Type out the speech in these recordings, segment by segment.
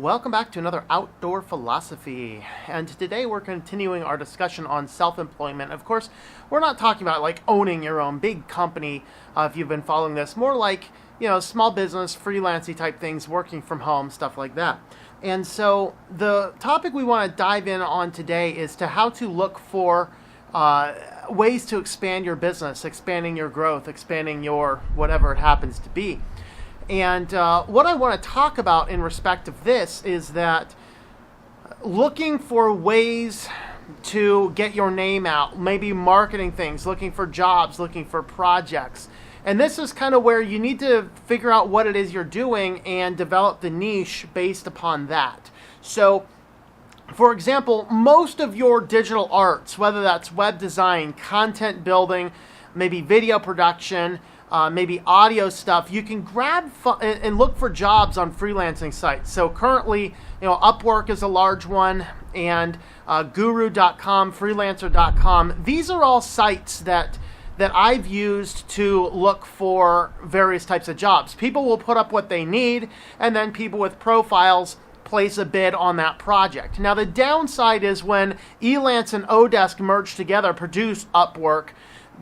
welcome back to another Outdoor Philosophy. And today we're continuing our discussion on self-employment. Of course, we're not talking about like owning your own big company, if you've been following this. More like, small business, freelancing type things, working from home, stuff like that. And so the topic we want to dive in on today is to how to look for ways to expand your business, expanding your growth, expanding your whatever it happens to be. And what I want to talk about in respect of this is that looking for ways to get your name out, maybe marketing things, looking for jobs, looking for projects. And this is kind of where you need to figure out what it is you're doing and develop the niche based upon that. So, for example, most of your digital arts, whether that's web design, content building, maybe video production, maybe audio stuff, you can grab and look for jobs on freelancing sites. So currently, Upwork is a large one, and Guru.com, Freelancer.com. These are all sites that I've used to look for various types of jobs. People will put up what they need, and then people with profiles place a bid on that project. Now, the downside is when Elance and Odesk merged together, produced Upwork,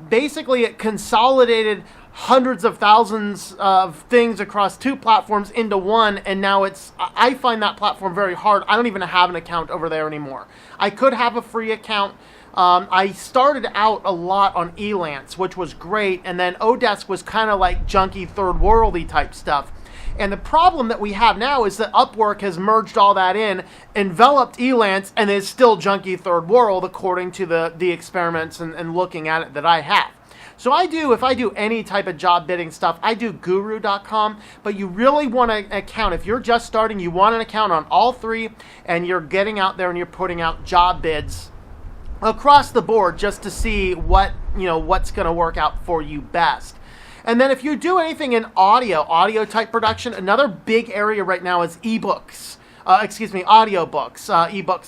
basically it consolidated hundreds of thousands of things across two platforms into one, and now I find that platform very hard. I don't even have an account over there anymore. I could have a free account. I started out a lot on Elance, which was great, and then Odesk was kind of like junky third worldy type stuff. And the problem that we have now is that Upwork has merged all that in, enveloped Elance, and is still junky third world according to the experiments and looking at it that I have. So if I do any type of job bidding stuff, I do Guru.com, but you really want an account. If you're just starting, you want an account on all three, and you're getting out there and you're putting out job bids across the board just to see what's going to work out for you best. And then if you do anything in audio type production, another big area right now is audiobooks. Ebooks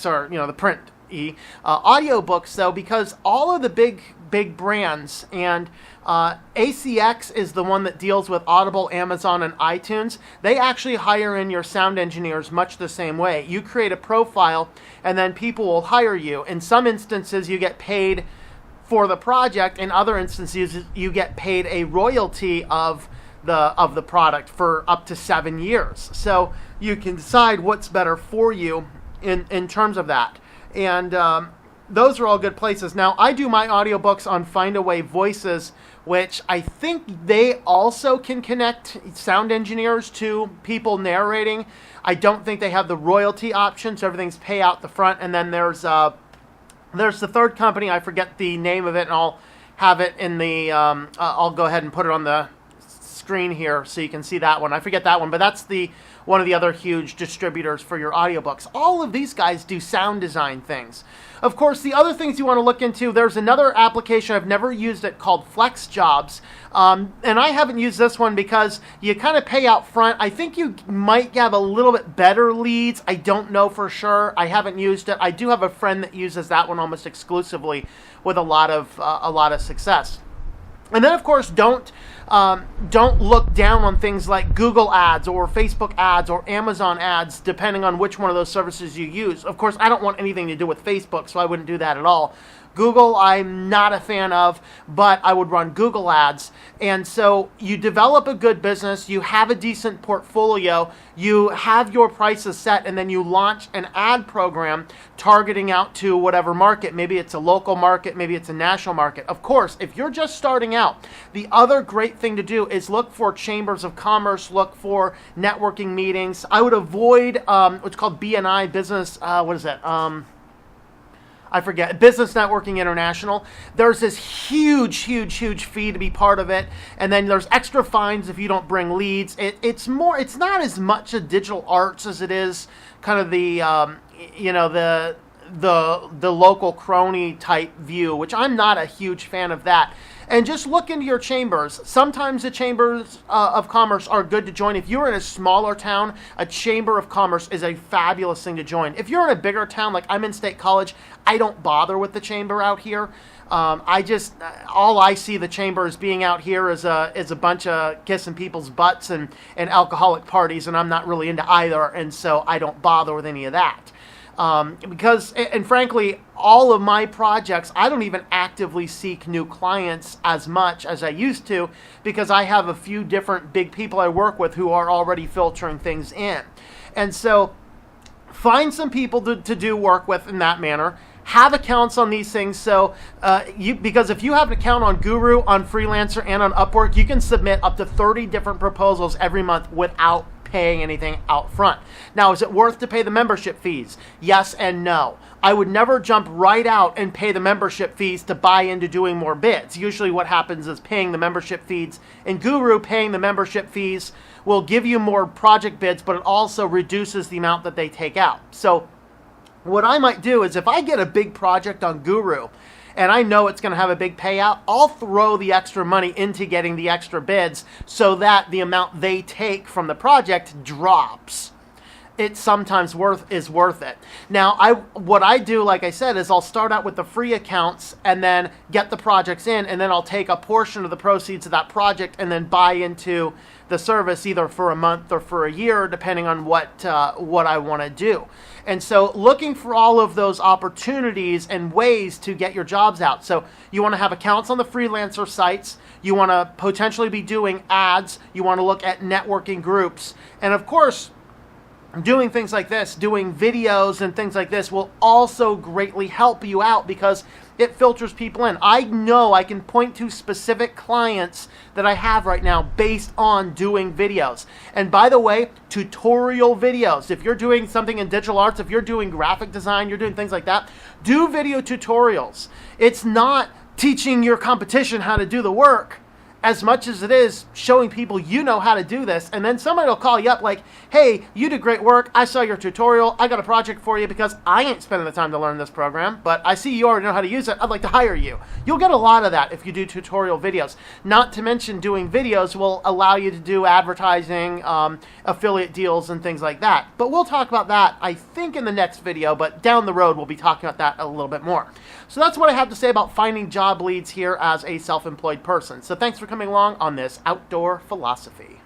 are, the print audiobooks, though, because all of the big brands, and ACX is the one that deals with Audible, Amazon, and iTunes. They actually hire in your sound engineers much the same way. You create a profile, and then people will hire you. In some instances, you get paid for the project. In other instances, you get paid a royalty of the product for up to 7 years. So you can decide what's better for you in terms of that. And those are all good places. Now, I do my audiobooks on Findaway Voices, which I think they also can connect sound engineers to people narrating. I don't think they have the royalty option, so everything's pay out the front. And then there's the third company. I forget the name of it, and I'll have it in the I'll go ahead and put it on the screen here so you can see that one. I forget that one, but that's one of the other huge distributors for your audiobooks. All of these guys do sound design things. Of course, the other things you want to look into, there's another application, I've never used it, called Flex Jobs. And I haven't used this one because you kind of pay out front. I think you might have a little bit better leads. I don't know for sure. I haven't used it. I do have a friend that uses that one almost exclusively with a lot of success. And then, of course, don't look down on things like Google ads or Facebook ads or Amazon ads, depending on which one of those services you use. Of course, I don't want anything to do with Facebook, so I wouldn't do that at all. Google, I'm not a fan of, but I would run Google ads. And so you develop a good business, you have a decent portfolio, you have your prices set, and then you launch an ad program targeting out to whatever market. Maybe it's a local market, maybe it's a national market. Of course, if you're just starting out, the other great thing to do is look for chambers of commerce, look for networking meetings. I would avoid what's called BNI, business, I forget, Business Networking International. There's this huge fee to be part of it, and then there's extra fines if you don't bring leads. It's not as much a digital arts as it is kind of the the local crony type view, which I'm not a huge fan of that. And just look into your chambers. Sometimes the chambers of commerce are good to join. If you're in a smaller town, a chamber of commerce is a fabulous thing to join. If you're in a bigger town, like I'm in State College, I don't bother with the chamber out here. All I see the chamber as being out here is a bunch of kissing people's butts and alcoholic parties, and I'm not really into either, and so I don't bother with any of that. Because frankly, all of my projects, I don't even actively seek new clients as much as I used to, because I have a few different big people I work with who are already filtering things in. And so find some people to do work with in that manner. Have accounts on these things, so because if you have an account on Guru, on Freelancer, and on Upwork, you can submit up to 30 different proposals every month without paying anything out front. Now, is it worth to pay the membership fees? Yes and no. I would never jump right out and pay the membership fees to buy into doing more bids. Usually what happens is paying the membership fees. In Guru, paying the membership fees will give you more project bids, but it also reduces the amount that they take out. So what I might do is if I get a big project on Guru and I know it's going to have a big payout, I'll throw the extra money into getting the extra bids so that the amount they take from the project drops. It sometimes is worth it. Now, what I do, like I said, is I'll start out with the free accounts and then get the projects in, and then I'll take a portion of the proceeds of that project and then buy into the service either for a month or for a year, depending on what I want to do. And so looking for all of those opportunities and ways to get your jobs out. So you want to have accounts on the freelancer sites. You want to potentially be doing ads. You want to look at networking groups. And of course, doing things like this, doing videos and things like this will also greatly help you out because it filters people in. I know I can point to specific clients that I have right now based on doing videos. And by the way, tutorial videos. If you're doing something in digital arts, if you're doing graphic design, you're doing things like that, do video tutorials. It's not teaching your competition how to do the work as much as it is showing people you know how to do this, and then somebody will call you up like, hey, you did great work, I saw your tutorial, I got a project for you because I ain't spending the time to learn this program, but I see you already know how to use it, I'd like to hire you. You'll get a lot of that if you do tutorial videos. Not to mention doing videos will allow you to do advertising, affiliate deals, and things like that. But we'll talk about that, I think, in the next video, but down the road we'll be talking about that a little bit more. So that's what I have to say about finding job leads here as a self-employed person. So thanks for coming along on this outdoor philosophy.